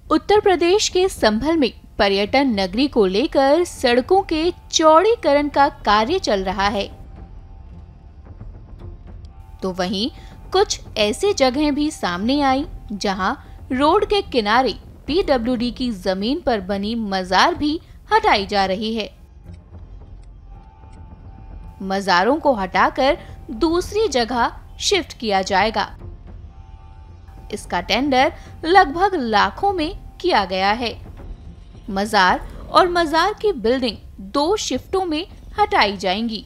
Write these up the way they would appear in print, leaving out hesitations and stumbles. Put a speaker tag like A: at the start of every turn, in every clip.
A: उत्तर प्रदेश के संभल में पर्यटन नगरी को लेकर सड़कों के चौड़ीकरण का कार्य चल रहा है। तो वहीं कुछ ऐसी जगहें भी सामने आई जहां रोड के किनारे पीडब्ल्यूडी की जमीन पर बनी मजार भी हटाई जा रही है। मजारों को हटाकर दूसरी जगह शिफ्ट किया जाएगा। इसका टेंडर लगभग लाखों में किया गया है। मजार और मजार की बिल्डिंग 2 शिफ्टों में हटाई जाएंगी।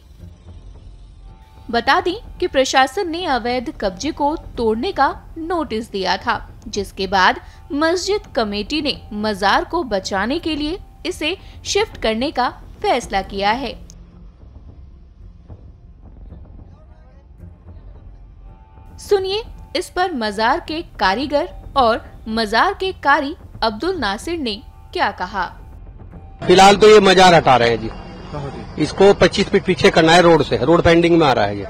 A: बता दें कि प्रशासन ने अवैध कब्जे को तोड़ने का नोटिस दिया था, जिसके बाद मस्जिद कमेटी ने मजार को बचाने के लिए इसे शिफ्ट करने का फैसला किया है। सुनिए इस पर मजार के कारीगर और मजार के कारी अब्दुल नासिर ने क्या कहा।
B: फिलहाल तो ये मजार हटा रहे हैं जी। इसको 25 फीट पीछे करना है रोड से। रोड पेंडिंग में आ रहा है ये।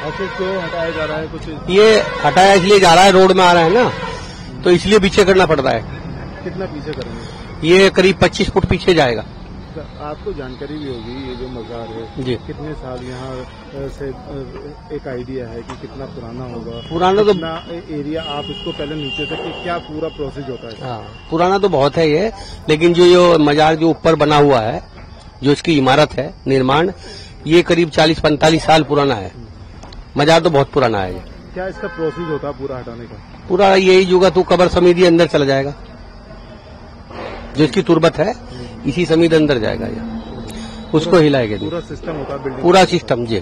C: क्यों हटाया जा रहा है? कुछ
B: ये हटाया इसलिए जा रहा है, रोड में आ रहा है ना, तो इसलिए पीछे करना पड़ रहा है।
C: कितना पीछे करेंगे?
B: ये करीब 25 फुट पीछे जाएगा।
C: आपको जानकारी भी होगी ये जो मजार है
B: जी,
C: कितने साल यहाँ से एक आइडिया है कि कितना पुराना होगा?
B: पुराना तो
C: एरिया आप इसको पहले नीचे तक क्या पूरा प्रोसेस होता है?
B: हाँ, पुराना तो बहुत है ये, लेकिन जो मजार जो ऊपर बना हुआ है, जो इसकी इमारत है निर्माण, ये करीब 40-45 साल पुराना है। मजार तो बहुत पुराना है ये।
C: क्या इसका प्रोसेस होता है पूरा हटाने का?
B: पूरा यही होगा तो कब्र समिति अंदर चला जाएगा। जो इसकी तुरबत है इसी समिति अंदर जाएगा ये, उसको हिलाएगा।
C: पूरा सिस्टम होता है?
B: पूरा सिस्टम जी।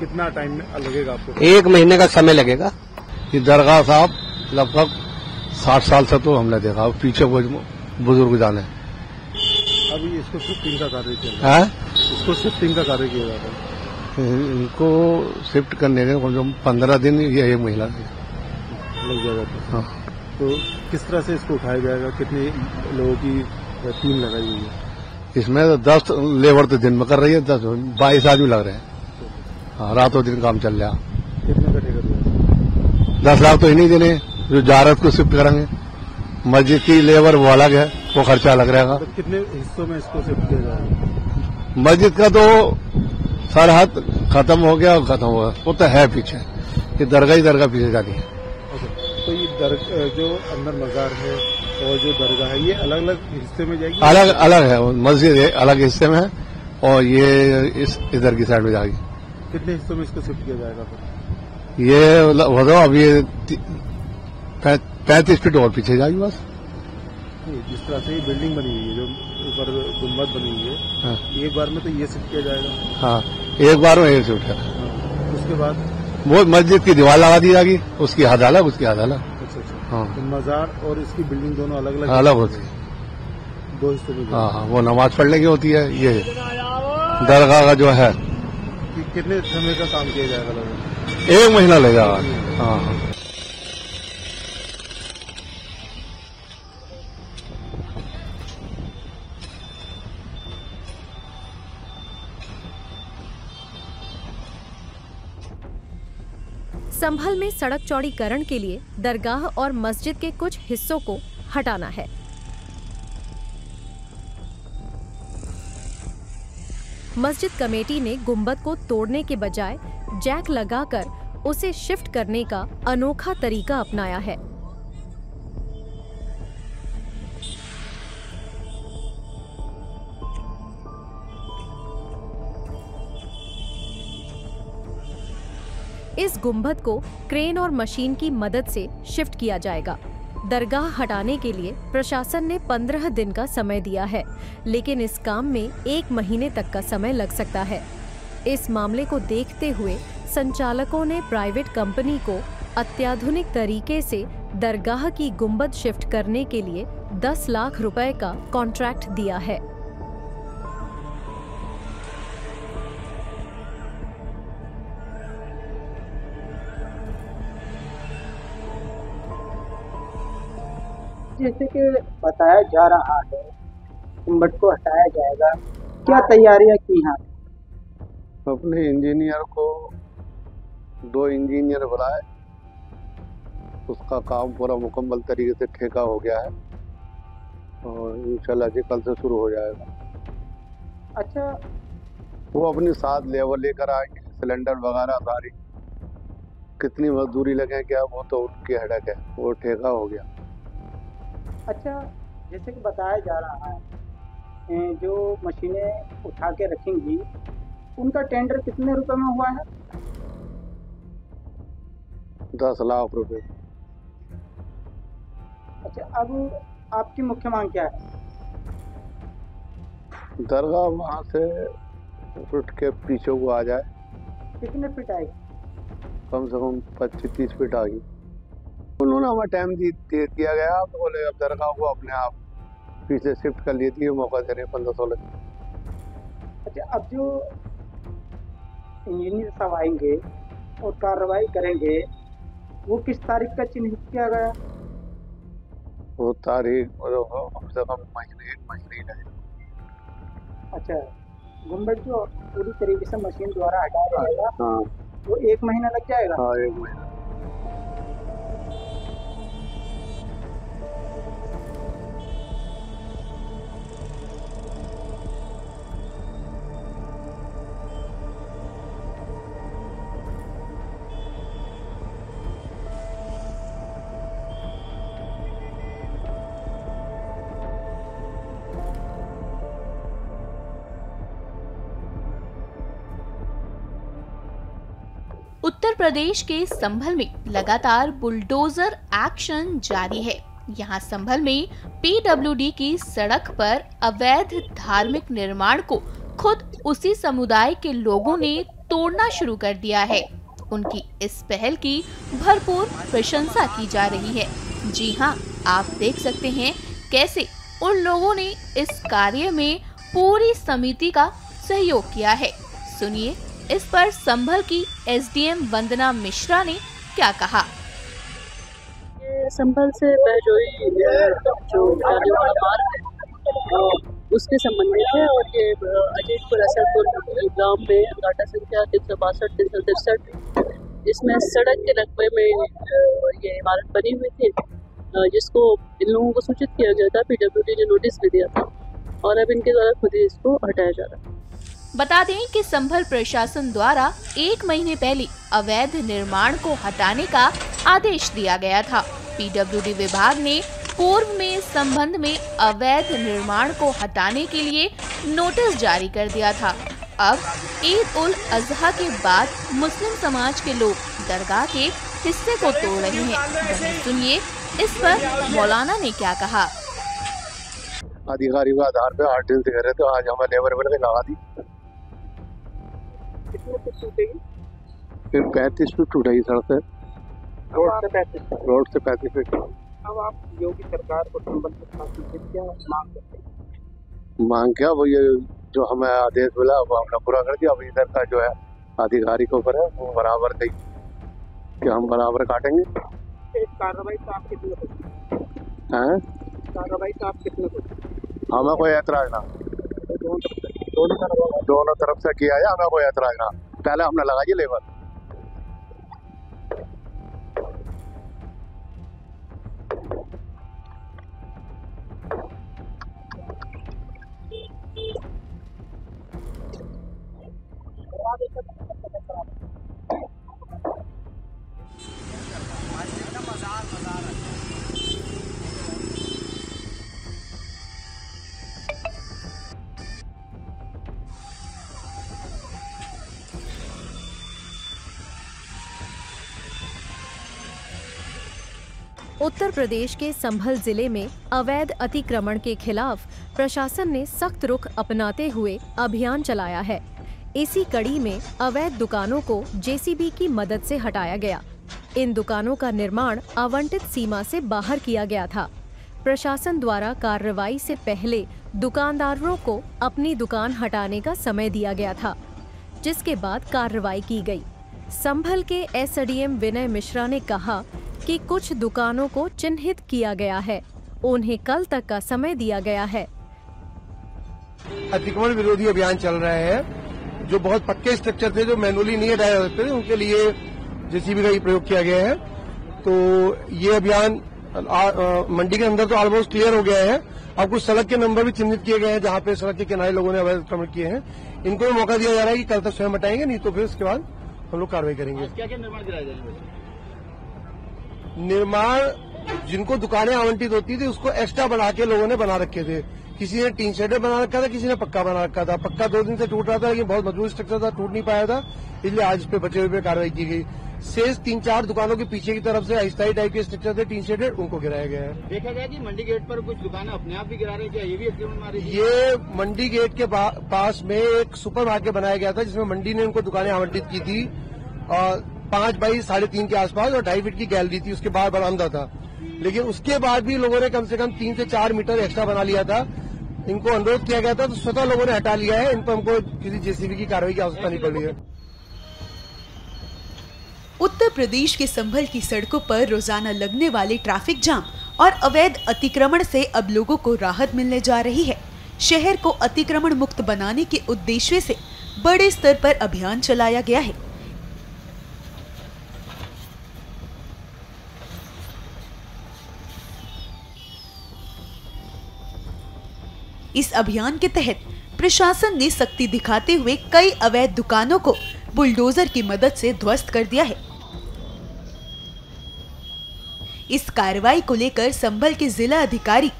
C: कितना टाइम लगेगा आपको?
B: 1 महीने का समय लगेगा।
D: ये दरगाह साहब लगभग 60 साल से तो हमने देखा, पीछे वो बुजुर्ग जाने।
C: अभी इसको शिफ्टिंग का कार्य चल रहा है? इसको शिफ्टिंग का कार्य किया जाता है?
D: इनको शिफ्ट करने के कम से कम 15 दिन या 1 महीना
C: लग जाएगा।
D: हाँ।
C: तो किस तरह से इसको उठाया जाएगा? कितने लोगों की टीम लगाई हुई है?
D: इसमें 10 लेबर तो दिन में कर रही है, 22 आदमी लग रहे हैं। हाँ, रातों दिन काम चल रहा।
C: कितने का ठेका?
D: 10 लाख तो ही नहीं देने, जो जारत को शिफ्ट करेंगे। मस्जिद की लेबर वो अलग है, वो खर्चा अलग रहेगा।
C: तो कितने हिस्सों में इसको शिफ्ट किया जाएगा?
D: मस्जिद का तो सरहद खत्म हो गया और खत्म हो गया, वो तो है पीछे। ये दरगाह ही दरगाह पीछे जाती है।
C: तो ये जो अंदर मजार है और जो दरगाह है ये अलग अलग हिस्से में जाएगी?
D: अलग अलग है, मस्जिद अलग हिस्से में है और ये इधर की साइड में जाएगी।
C: कितने हिस्सों में इसको शिफ्ट किया जाएगा फिर?
D: ये अभी 35 फीट और पीछे जाएगी बस।
C: जिस तरह से ये बिल्डिंग बनी हुई है, जो ऊपर गुम्बद बनी हुई है,
D: हाँ।
C: एक बार में तो ये शिफ्ट किया जाएगा?
D: हाँ, एक बार में ये शिफ्ट है।
C: उसके बाद
D: वो मस्जिद की दीवार लगा दी जाएगी, उसकी हद अलग, उसकी हद अलग।
C: अच्छा।
D: हाँ।
C: तो मजार और इसकी बिल्डिंग दोनों अलग अलग
D: अलग होती है।
C: 2 हिस्सों में?
D: हाँ, वो नमाज पढ़ने की होती है। ये दरगाह का जो है
C: कितने समय का काम किया जाएगा? लगभग
D: 1 महीना लगेगा। हाँ।
E: संभल में सड़क चौड़ीकरण के लिए दरगाह और मस्जिद के कुछ हिस्सों को हटाना है। मस्जिद कमेटी ने गुंबद को तोड़ने के बजाय जैक लगाकर उसे शिफ्ट करने का अनोखा तरीका अपनाया है। इस गुंबद को क्रेन और मशीन की मदद से शिफ्ट किया जाएगा। दरगाह हटाने के लिए प्रशासन ने 15 दिन का समय दिया है, लेकिन इस काम में 1 महीने तक का समय लग सकता है। इस मामले को देखते हुए संचालकों ने प्राइवेट कंपनी को अत्याधुनिक तरीके से दरगाह की गुंबद शिफ्ट करने के लिए 10 लाख रुपए का कॉन्ट्रैक्ट दिया है।
F: जैसे कि बताया जा रहा है गुंबद को हटाया जाएगा, क्या तैयारियां की हैं?
D: अपने इंजीनियर को 2 इंजीनियर बुलाए उसका काम पूरा मुकम्मल तरीके से ठेका हो गया है और इंशाल्लाह जी कल से शुरू हो जाएगा।
F: अच्छा,
D: वो अपनी साथ लेबर लेकर आएंगे, सिलेंडर वगैरह सारी, कितनी मजदूरी लगे क्या वो तो उनकी हेडेक है, वो ठेका हो गया।
F: अच्छा, जैसे कि बताया जा रहा है जो मशीनें उठा के रखेंगी उनका टेंडर कितने रुपए में हुआ है?
D: 10 लाख रुपए।
F: अच्छा, अब आपकी मुख्य मांग क्या है?
D: दरगाह वहाँ से उठ के पीछे को आ जाए।
F: कितने फीट आएगी?
D: कम से कम 25-30 फीट आ गई। उन्होंने हमें टाइम दे दिया गया, तो बोले अब दरगाह को अपने आप पीछे शिफ्ट कर लेती है, मौका दे रहे 15-16।
F: अच्छा, अब जो इंजीनियर साहब आएंगे और कार्रवाई करेंगे वो किस तारीख का चिन्हित किया गया?
D: वो तारीख कम से कम एक महीने ही लगेगा।
F: अच्छा, गुम्बद जो पूरी तरीके से मशीन द्वारा हटाया जाएगा,
D: हाँ,
F: वो 1 महीना लग जाएगा?
D: हाँ, 1 महीना।
A: उत्तर प्रदेश के संभल में लगातार बुलडोजर एक्शन जारी है। यहाँ संभल में पीडब्ल्यूडी की सड़क पर अवैध धार्मिक निर्माण को खुद उसी समुदाय के लोगों ने तोड़ना शुरू कर दिया है। उनकी इस पहल की भरपूर प्रशंसा की जा रही है। जी हाँ, आप देख सकते हैं कैसे उन लोगों ने इस कार्य में पूरी समिति का सहयोग किया है। सुनिए इस पर संभल की एसडीएम वंदना मिश्रा ने क्या कहा।
G: ये संभल से बहजोई जो जाने वाला मार्ग है उसके संबंधित है और ये अजीतपुर असरपुर गांव में घाटा संख्या 362-363 इसमें सड़क के रकबे में ये इमारत बनी हुई थी, जिसको इन लोगों को सूचित किया गया था। पीडब्ल्यूडी ने नोटिस भी दिया था और अब इनके द्वारा खुद ही इसको हटाया जा रहा है।
A: बता दें कि संभल प्रशासन द्वारा 1 महीने पहले अवैध निर्माण को हटाने का आदेश दिया गया था। पीडब्ल्यूडी विभाग ने पूर्व में इस संबंध में अवैध निर्माण को हटाने के लिए नोटिस जारी कर दिया था। अब ईद उल अजहा के बाद मुस्लिम समाज के लोग दरगाह के हिस्से को तोड़ रहे हैं। वहीं सुनिए इस पर मौलाना ने क्या कहा।
D: अधिकारी को आधार पे 8 दिन से कर रहे थे, आज हमें लेबर बैठ के लगा दी।
F: कितने फीट टूटेगी?
D: फिर 35 फीट टूटेगी सड़क से, रोड से 35 फीट।
F: अब आप योगी सरकार को संबल प्रशासन से क्या मांग करते हैं?
D: मांग क्या, वो ये जो हमें आदेश मिला वो हमने पूरा कर दिया। अब इधर का जो है अधिकारी के ऊपर है, वो बराबर कही कि हम बराबर काटेंगे।
F: कार्रवाई का आप कितने
D: हैं?
F: कार्रवाई का आप कितने
D: हमें कोई ऐतराज ना, दोनों तरफ से किया है, हमें कोई ऐतराज ना। पहले हमने लगाई लेबर।
E: उत्तर प्रदेश के संभल जिले में अवैध अतिक्रमण के खिलाफ प्रशासन ने सख्त रुख अपनाते हुए अभियान चलाया है। इसी कड़ी में अवैध दुकानों को जेसीबी की मदद से हटाया गया। इन दुकानों का निर्माण आवंटित सीमा से बाहर किया गया था। प्रशासन द्वारा कार्रवाई से पहले दुकानदारों को अपनी दुकान हटाने का समय दिया गया था, जिसके बाद कार्रवाई की गई। संभल के एसडीएम विनय मिश्रा ने कहा कि कुछ दुकानों को चिन्हित किया गया है, उन्हें कल तक का समय दिया गया है।
H: अतिक्रमण विरोधी अभियान चल रहा है। जो बहुत पक्के स्ट्रक्चर थे, जो मैनुअली नहीं हटाए जाते थे, उनके लिए जेसीबी का ही प्रयोग किया गया है। तो ये अभियान मंडी के अंदर तो ऑलमोस्ट क्लियर हो गया है। अब कुछ सड़क के नंबर भी चिन्हित किए गए हैं जहां पे सड़क के किनारे लोगों ने अवैध अतिक्रमण किए हैं। इनको भी मौका दिया जा रहा है कि कल तक स्वयं हटाएंगे, नहीं तो फिर उसके बाद हम लोग कार्रवाई करेंगे।
F: क्या क्या निर्माण कराया जाएगा?
H: निर्माण जिनको दुकानें आवंटित होती थी उसको एक्स्ट्रा बढ़ा के लोगों ने बना रखे थे। किसी ने टीन शेडर बना रखा था, किसी ने पक्का बना रखा था। पक्का 2 दिन से टूट रहा था लेकिन बहुत मजबूत स्ट्रक्चर था, टूट नहीं पाया था, इसलिए आज इस पे बचे हुए पे कार्रवाई की गई। शेष 3-4 दुकानों के पीछे की तरफ से अस्थायी टाइप के स्ट्रक्चर थे टीन शेडेड, उनको गिराया गया है।
F: देखा गया कि मंडी गेट पर कुछ दुकानें अपने आप भी गिरा रही है, ये भी अतिक्रमण मार रही है।
H: ये मंडी गेट के पास में एक सुपर मार्केट बनाया गया था जिसमें मंडी ने उनको दुकानें आवंटित की थी और 5 बाई 3.5 के आसपास और 2.5 फीट की गैलरी थी, उसके बाहर बरामदा था। लेकिन उसके बाद भी लोगों ने कम से कम 3 से 4 मीटर एक्स्ट्रा बना लिया था। इनको अनुरोध किया गया था तो स्वतः लोगों ने हटा लिया है। इन पर हमको किसी जेसीबी की कार्रवाई की आवश्यकता नहीं पड़ रही है।
I: उत्तर प्रदेश के संभल की सड़कों पर रोजाना लगने वाले ट्रैफिक जाम और अवैध अतिक्रमण से अब लोगों को राहत मिलने जा रही है। शहर को अतिक्रमण मुक्त बनाने के उद्देश्य से बड़े स्तर पर अभियान चलाया गया है। इस अभियान के तहत प्रशासन ने सख्ती दिखाते हुए कई अवैध दुकानों को बुलडोजर की मदद से ध्वस्त कर दिया है। इस कार्रवाई को लेकर संभल के जिला अधिकारी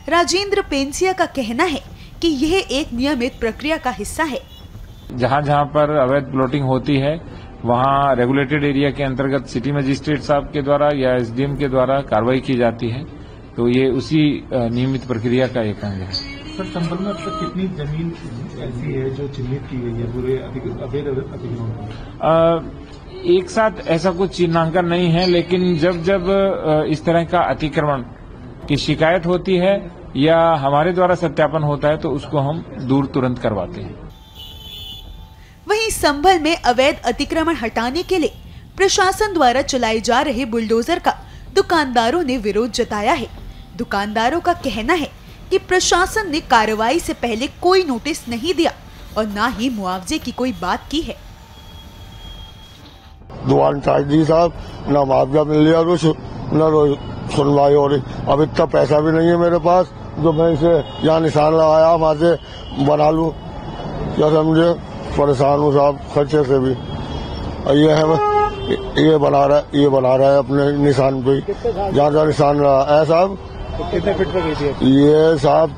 I: राजेंद्र पेंसिया का कहना है कि यह एक नियमित प्रक्रिया का हिस्सा है।
J: जहां जहां पर अवैध प्लॉटिंग होती है वहां रेगुलेटेड एरिया के अंतर्गत सिटी मजिस्ट्रेट साहब के द्वारा या एसडीएम के द्वारा कार्रवाई की जाती है। तो ये उसी नियमित प्रक्रिया का एक अंग है।
C: सर, संभल में अब तक कितनी जमीन ऐसी है जो चिन्हित की गई है पूरे अवैध अतिक्रमण?
J: एक साथ ऐसा कुछ चिन्हांकन नहीं है, लेकिन जब जब इस तरह का अतिक्रमण की शिकायत होती है या हमारे द्वारा सत्यापन होता है तो उसको हम दूर तुरंत करवाते हैं।
I: वहीं संभल में अवैध अतिक्रमण हटाने के लिए प्रशासन द्वारा चलाए जा रहे बुलडोजर का दुकानदारों ने विरोध जताया है। दुकानदारों का कहना है कि प्रशासन ने कार्रवाई से पहले कोई नोटिस नहीं दिया और न ही मुआवजे की कोई बात की है।
K: दुकान चार्ज दी साहब, न मुआवजा मिल लिया कुछ, न सुनवाई हो रही। अब इतना पैसा भी नहीं है मेरे पास जो मैं इसे यहाँ निशान लगाया वहाँ से बना लूँ। क्या समझे, परेशान हूँ साहब खर्चे से भी। ये है ये बना रहा है अपने निशान पे, जहाँ जहाँ निशान लगा है साहब।
C: कितने फीट पर गई थी?
K: ये साहब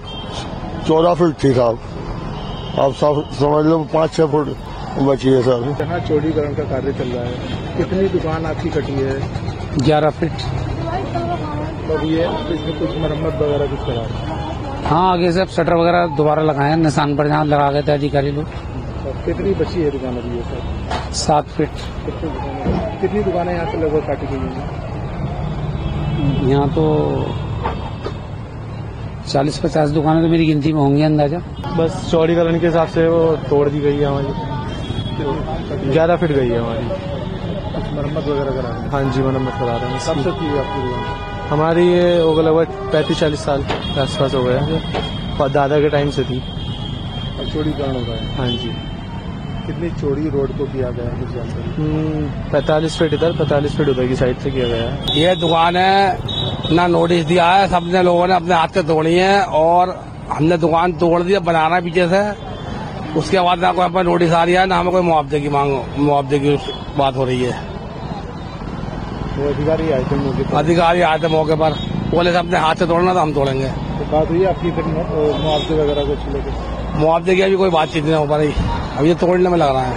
K: 14 फीट थी साहब। अब सब समझ लो 5-6 फुट बची है सर।
C: जहाँ चौड़ीकरण का कार्य चल रहा है, कितनी दुकान आपकी कटी है?
B: 11 फीट।
C: तो ये इसमें कुछ मरम्मत वगैरह कुछ करा रहे हैं?
B: हाँ, आगे से शटर वगैरह दोबारा लगाए निशान पर जहाँ लगा गए थे अधिकारी लोग।
C: कितनी बची है दुकान अभी ये सर?
B: 7 फीट।
C: कितनी दुकानें यहाँ से लगभग काटी गई हैं?
B: यहाँ तो 40-50 दुकानें तो मेरी गिनती में होंगी अंदाजा।
C: बस चौड़ीकरण के हिसाब से वो तोड़ दी गई है हमारी। 11 फीट गई है हमारी। कुछ मरम्मत वगैरह करा रहे हैं? हाँ जी, मरम्मत करा रहे हैं। कब से की है आपकी दुकान? हमारी ये हो गया लगभग 35-40 साल के आसपास हो गया। दादा के टाइम से थी। चौड़ीकरण हो गया? हाँ जी। कितनी चौड़ी रोड को किया गया है? 45 फीट इधर, 45 फीट उधर की साइड से किया गया है।
B: ये दुकान है ना, नोटिस दिया है, सबने लोगों ने अपने हाथ से तोड़ी है और हमने दुकान तोड़ दी, बना रहा है पीछे से। उसके बाद ना कोई हमें नोटिस आ रही है, ना हमें कोई मुआवजे की बात हो रही है।
C: वो अधिकारी आए थे मौके
B: पर, बोले से अपने हाथ से तोड़ना तो हम तोड़ेंगे।
C: तो बात हुई आपकी फिर मुआवजे वगैरह कुछ लेके?
B: मुआवजे की अभी कोई बातचीत नहीं हो पा रही, अब ये तोड़ने में लग रहा है।